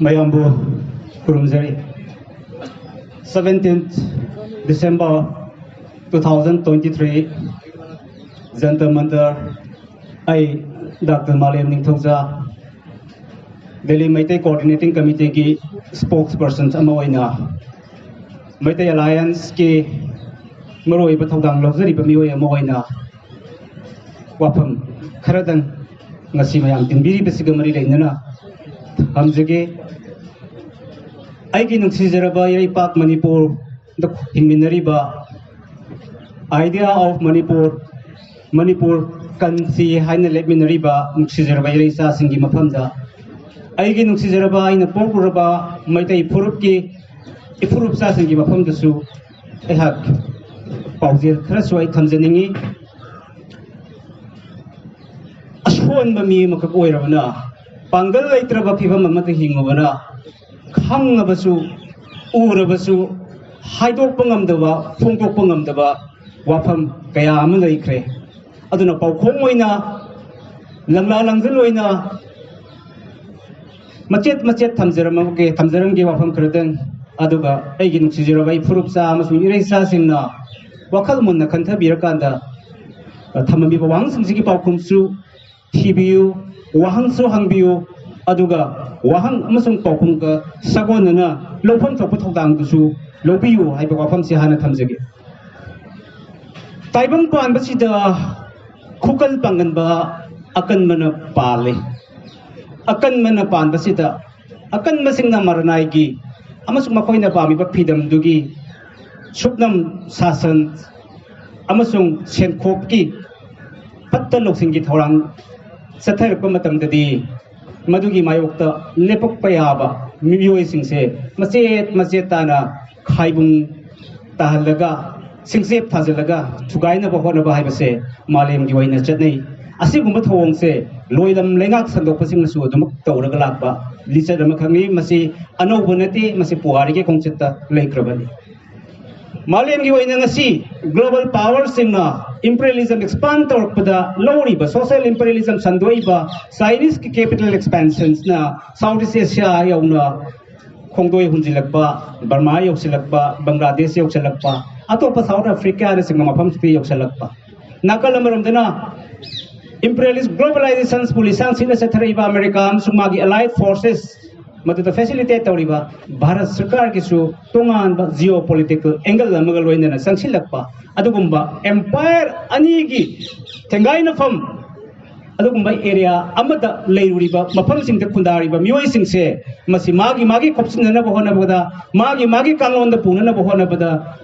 Mayambu Kurumzari 17th December 2023 Jantar Mantar I Dr. Malem Ningthokja Delhi Maitai Coordinating Committee ki spokesperson ama oina Maitai Alliance ki maroi ba thodang lobjari ba mioi ama oina wafam kharadang ngasi mayam tinbiri besiga mari leinana hamjage aigi nungsijaraba Yaipak Manipur the hingminariba idea of Manipur kansi haina lepminariba nungsijaraba Yaisa singi mafamda aigi nungsijaraba aina pokuraba maitai purupki ipurup sa singi mafamdasu ehak paujir kharasu ai thamjaningi ashon bami makak oirabana Panggal laitraba phibam amata hingobana khangabasu urabasu haidokpa ngamdaba phongdokpa ngamdaba wafam kaya ama leikre aduna paukhong oina langla langjal oina machet thamjaramge wafam khradang aduga aigi nuksijiraba ipurupsa amasung ireisa singna wakhal munna khanthabirakanda thamamiba wangsingsigi paukhumsu thibiyu wahangsu hangbiyu aduga wahang amasung paukhumka sagonana lofam thokpa thodangdusu lobiyu haiba wafamsi hana thamjage taibang panbasida khukal panganba akanmana pale akanmana panbasida akanmasingna maranaigi amasung makoina pamiba phidamdugi suknam sasan amasung senkhopki patta loksingi thorang sathairakpa matamdadi madugi mayokta lepakpa yaba miyoisingse machet tana khaibung tahalaga singsep thajalaga thugaina ba hona ba haibase malemgi waina chatnei asigumba thawongse loilam lengak sandokpasing nasu adumak tawraga lakba lichadama khangi masi anobunati masi puari ke kongchetta leikrabani Malayam gi waina ngasi global power singna imperialism expand torpada lori ba social imperialism sandoi ba Chinese ki capital expansions na Southeast Asia yauna khongdoi hunjilakba Burma yoksilakba Bangladesh yoksilakba atopa South Africa na singna mafam ti yoksilakba nakalamaram dana imperialist globalization pulisang sila sa thariba America sumagi allied forces Matuta facilitate tawriba Bharat Sarkar kisu tongan ba geopolitical angle lamagal waina sangsilakpa adugumba empire anigi tengai na fam adugumba area amada leiruriba mafam singta kundariba mioi singse masi magi kopsinna ba hona bada magi kanglonda punana ba hona bada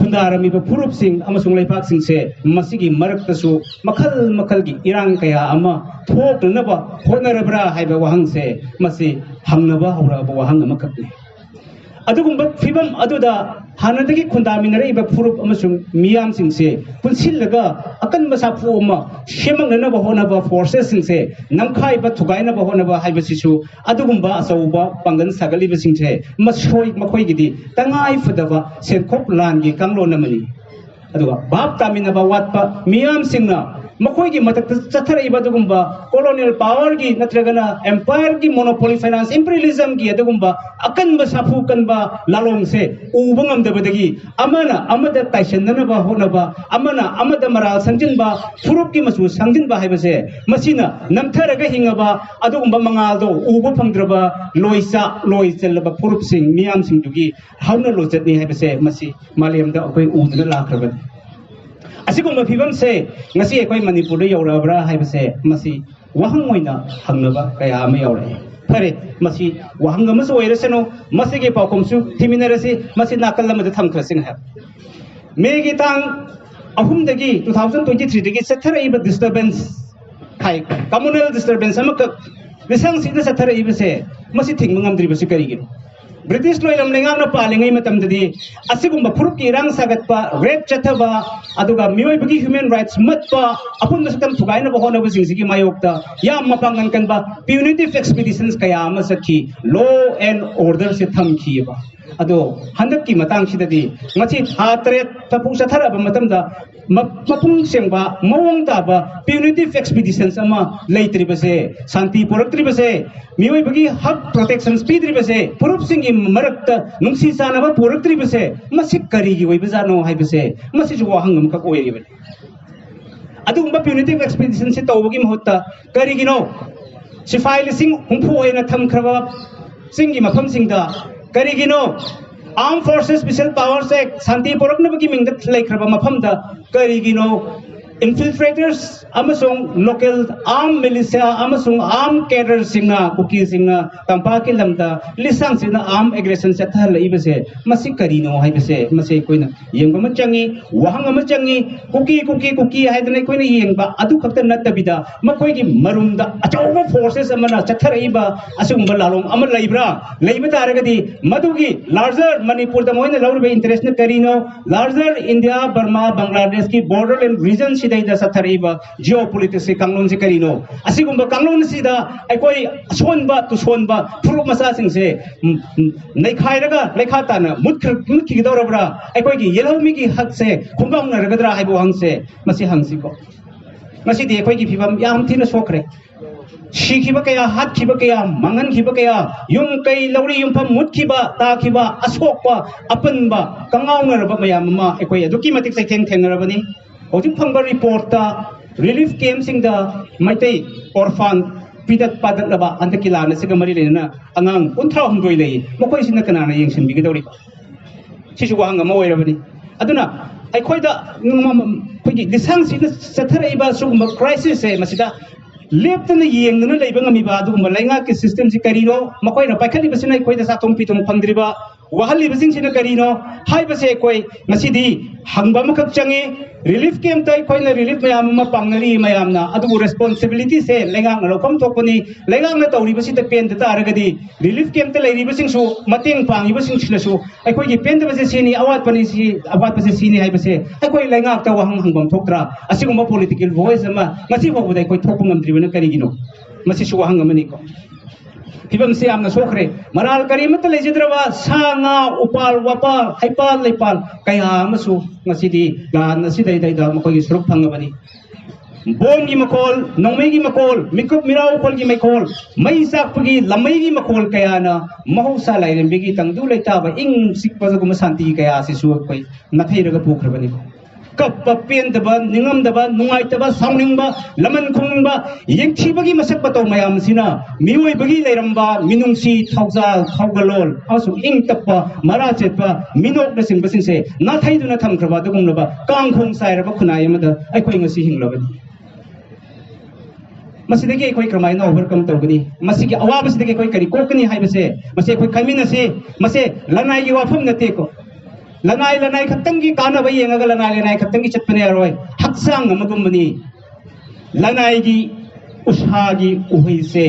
kundarami ba purup sing amasung leipak singse masigi maraktasu makal gi irang kaya ama thokna ba honarabra haiba wahangse masi hangnaba hawra ba wahang ama kapne adugumba fibam aduda hanadagi kundaminare iba purup amasung miyam singse punsillaga akan masapu ama shemangna ba hona ba forces singse namkhai ba thugaina ba hona ba haiba sisu adugumba asauba pangan sagali ba singse masoi makhoi gidi tangai fudaba senkop langi kanglo namani aduga bab tamina ba watpa miyam singna makhoi gi matak chathara iba dugumba colonial power gi natragana empire gi monopoly finance imperialism gi adugumba akan ba sapu kan ba lalong se ubangam dabadagi amada taishanna ba hona ba amada maral sangjin ba furup gi masu sangjin ba haibase masina namtharaga hinga ba adugumba mangal do uba phangdraba loisal ba furup sing miyam sing dugi hauna lojat ni haibase masi malayam da akoi udna lakraba asigumba phibam se ngasi ekoi Manipur da yaurabra haibase masi wahang moina hangnaba kaya ama yaure pare masi wahang ama so oiraseno masi ge paukomsu thiminarasi masi nakal lamada thamkrasing ha megi tang ahumdagi 2023 dagi sathara iba disturbance khai communal disturbance amaka bisang sida sathara iba se masi thingmangam dribasi karigi British loilam lengang na palingai matamdadi asigumba puruk irang sagatpa rape chathaba aduga miyoibagi human rights matpa apun nasakam thugaina ba hona singsigi mayokta yam mapangan kan ba punitive expeditions kaya masakhi law and order se thamki ba अदो हंदक की Matang सिददी ngasi tha tret tapung sathara ba matamda mapung sengba mawong ta ba punitive expeditions ama leitri base santi poraktri base mioi bagi hak protection speed ri base purup sing im marakta nungsi sana ba poraktri base masik kari gi oi bazano hai base masi ju wahang ka koi ri adu ba punitive expedition se tawgi mahutta kari gi no sifai lising hungphu oina tham khraba singi mafam singda kari gi no Armed Forces Special Powers Act Santi Porakna bagi mingdat laikraba mafamda kari gi no infiltrators amasung local armed militia amasung armed cadre singna kuki singna tampaki lamda lisang sina armed aggression se thal ibase masi kari no hai base masi koina yengba machangi wahang amachangi kuki haidna koina yengba adu khakta natabida makoi gi marumda achawa forces amana chathara iba asung balalong amal laibra leiba taragadi madugi larger Manipur da moina lawriba international kari no larger India Burma Bangladesh ki borderland region da sathariba geopolitics ki kanglon se karino asigumba kanglon sida aikoi sonba tu sonba puru masa sing se nei khairaga lekha tana mutki gidorabra aikoi gi yelhomi gi hak se khumbang na ragadra haibo hang se masi hangsi ko masi de aikoi gi phibam yam thina sokre shikhiba kaya hat khiba kaya mangan khiba kaya yum kai lawri yum pham mutkiba ta khiba asokpa apanba kangau na raba mayam ma aikoi aduki matik sai theng theng rabani Ojung phangba report ta relief camp sing da maitai orphan pidat padat laba andakila na siga mari lena angang unthra humdoi lei mokoi sina kana na yengsin bi gedori sisu wa hanga mawai rabani aduna ai khoida khoigi disang sina sathara iba sugumba crisis se masida leptana yengna leiba ngami ba adu malainga ki system si karino mokoi na pakhali basina khoida sa tum pitum phangdriba wahali basing sina karino hai base koi masidi hangba makak changi relief camp tai koi na relief mayam ma pangnari mayam na adu responsibility se lengang na lokom tokoni lengang na tawri basi ta pen ta aragadi relief camp ta leiri basing su mateng pangi basing silasu ai koi gi pen ta base sini awat pani si awat base sini hai base ai koi lengak ta wahang hangbam thoktra asigumba political voice ama ngasi bobu dai koi thopung ngamdri bana kari gino masi su wahang amani ko Ibam si amna sokre maral karimat lejidrawa sanga upal wapal haipal leipal kaya masu ngasidi gan nasidai dai da makoi suruk phangabani bom gi makol nongmei gi makol mikup mirau kol gi makol mai sak pagi lamai gi makol kaya na mahausa lairem bigi tangdu leita ba ing sikpa gum santi kaya si su koi nathai raga pukhrabani kappa pen daba ningam daba nungai daba saungning laman khung ba yengthi bagi masak bato mayam sina mioi bagi leiramba minungsi thauja thaugalol asu ing tappa mara chetpa minok na sing basing se na thai duna tham kraba dugum na ba kang khung sai ra ba khunai amada ai khoi ngasi hinglabani masidagi ai khoi kramai na overcome tawgani masigi awa basidagi khoi kari kokani hai base mase khoi khamina se mase lanai gi wafam na te ko lanai khatangi kana ba yenga lanai khatangi chatpane aroi haksang amagumani lanai gi usha gi uhai se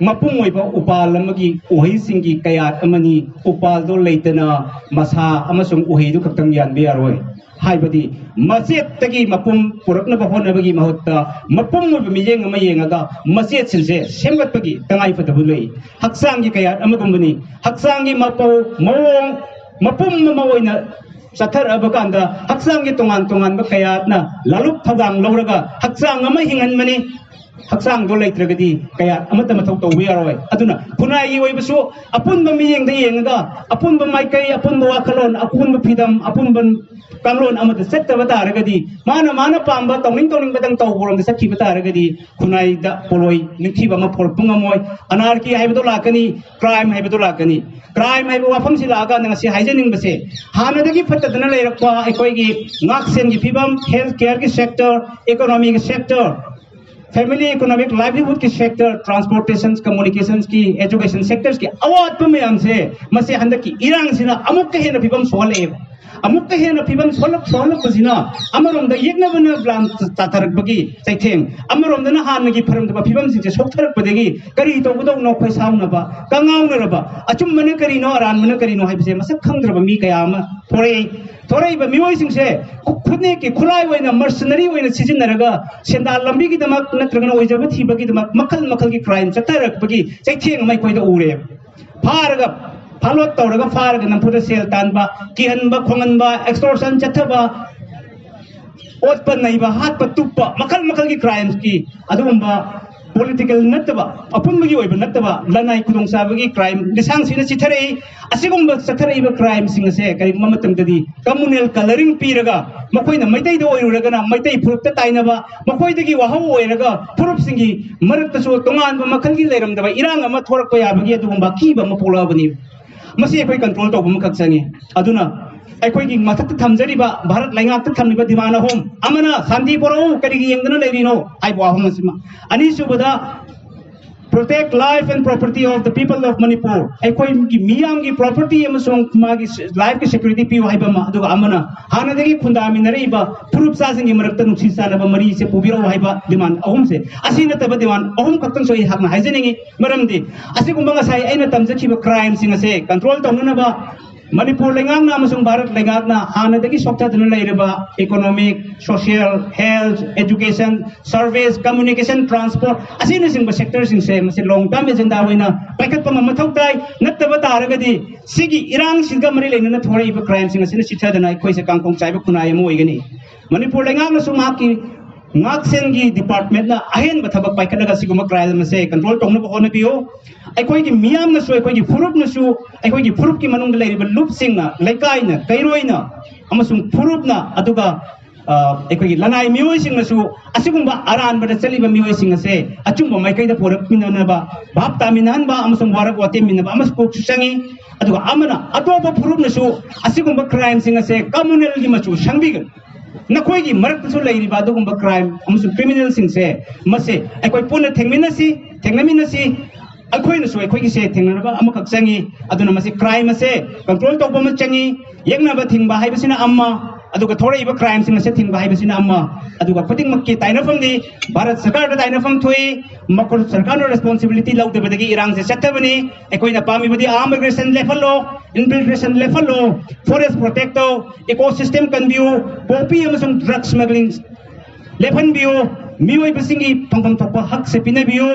mapung oi ba upal amagi uhai singi kayat amani upal do leitana masa amasung uhai du khatang yan be aroi haibadi maset tagi mapum purakna ba hona bagi mahutta mapum oi mi yenga ma yenga ga maset sinse sembat bagi tangai fatabu lei haksang gi kayat amagumani haksang gi mapau mawong mapum mamoina sathar abakanda haksang gi tongan ba kayat na lalup thagang lawraga haksang ama hingan mani haksang do leitragadi kayat amata mathau tawbi aroi aduna punai gi oi basu apun ba mi yengda yenga apun ba mai kai apun ba wakhalon apun ba pidam apun ban kanglon amata setta bata aragadi mana pamba tawning badang taw borom de sakhi bata aragadi kunai da poloi nikhi ba ma polpunga moi anarki haibado lakani crime haibado lakani crime haiba wafam si laga nang si hygienic base hana dagi fatadana leirakwa ekoi gi ngaksen gi pibam health care gi sector economic sector family economic livelihood ki sector transportation communications ki education sectors ki awat pa mayam se mase handa ki irang sina amuk ka hena pibam sole amuk ka hena pibam solak pasina amarom da yekna bana plan tatarak bagi saitheng amarom da na han gi pharam da pibam sing se soktarak padegi kari to budok no khoi sauna ba kangau na raba achum mana kari no aran mana kari no haibse masak khangdra mi kaya ma थोड़े मिवई सिंसे खुदने के खुलाई वैना mercenary वैना सिजिनरगा सेंदा लंबी की दमक नत्रगना ओइजब थीबगी दमक मखल की crime चतरक बगी चैथेंग मै कोइदा उरे फारगा फालोट तौरगा फारगा नमफुदा cell तानबा किहनबा खोंगनबा extortion चथबा ओटपा नैबा हातपा तुप्पा मखल मखल की crimes की अदुगुम्बा political नत्तबा अपुनबगी ओइबा नत्तबा लनाई खुदोंसाबगी क्राइम निसांग सिना चिथरई असिगुम्बा सथरईबा क्राइम सिंगसे करि ममतंगदि कम्युनल कलरिंग पीरगा मखोइना मैतै दो ओइरुरगना मैतै फुरुपता ताइनबा मखोइदगी वाहौ ओइरगा फुरुप सिंगी मरक्तसो तोंगानबा मखलगी लेरमदबा इरांग अमा थोरकपा याबगी अदुगुम्बा कीबा मपोलाबनी मसी अखोइ कंट्रोल तौबा मखक संगी अदुना अखोइगी मथक थमजरिबा भारत लैंगाक थमलिबा दिवाना होम अमना शांति पोरो करिगी यंगना लेरिनो आइबो होम सिमा अनिसुबदा protect life and property of the people of Manipur अखोइ की मियाम की property अमसोंग मागी life की security पियो हाइबा मा अदुगा अमना हानदगी खुंदामिनरइबा फुरुप सासिंगी मरक्ता नुक्सी सानबा मरी से पुबिरो हाइबा डिमांड अहुम से असिन तब डिमांड अहुम खक्तन सोइ हाकना हाइजनिंगी मरमदि असिगुम्बा ngasai aina tamjakiba crime singa control तौननबा Manipur lengakna amasung Bharat lengakna hanadagi soktaduna leiraba economic, social, health, education, service, communication, transport asina singba sectors singse mase long term agenda hoina paikat pa mamathau tai nattaba taragadi sigi irang singa mari leinana thoraiba crime singa sina sithadana khoi se kangkong chaiba kunai mo igani Manipur lengakna sumaki ngaksengi department na ahen bathaba paikadaga siguma crime mase control tongna ko na biyo अखोई की मियाम नसु अखोई की फुरुप नसु अखोई की फुरुप की मनुंग लेरिबा loop सिंगना लेकाइना कैरोइना अमसुंग फुरुपना अदुगा अखोई की लनाई मियोइ सिंगनसु असिगुम्बा अरानबदा चलिबा मियोइ सिंगसे अचुंबा माइकैदा पोरक मिननबा भाप तामिनहनबा अमसुंग वारक वाते मिनबा अमसको सुसंगी अदुगा अमना अतोबा फुरुप नसु असिगुम्बा क्राइम सिंगसे कम्युनल की मचु संबिगन नखोई की मरकसु लेरिबा अदुगुम्बा क्राइम अमसु क्रिमिनल सिंगसे मसे अखोई पुन थेंगमिनसी अखोइनसु अखोइगी से थेंगनबा अमखक चंगी अदुना मसे क्राइम से कंट्रोल तौबा म चंगी यंगनबा थिंगबा हाइबसिना अम्मा अदुगा थोरैबा क्राइम सिंग से थिंगबा हाइबसिना अम्मा अदुगा खुदिंगमक्की ताइनफमदि भारत सरकार दा ताइनफम थोई मखोल सरकारनो रेस्पोंसिबिलिटी लौदबदगी इरांग से चथबनी अखोइना पामीबदि आर्मिग्रेशन लेफलो इन्फिल्ट्रेशन लेफलो फॉरेस्ट प्रोटेक्टो इकोसिस्टम कन्बियो पॉपी अमसुंग ड्रग स्मगलिंग लेफनबियो मियोइ बसिंगी फंगफम थोपा हक से पिनबियो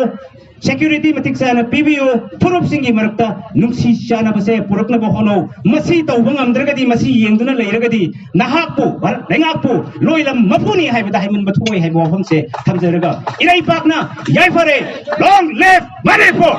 security matik sana PBO furup singi marakta nungsi chana base purakna ba hono masi tawbang amdragadi masi yengduna leiragadi nahakpu lengakpu loilam mapuni haibada haimun bathoi haibo homse thamjaraga irai pakna yai fare long live Manipur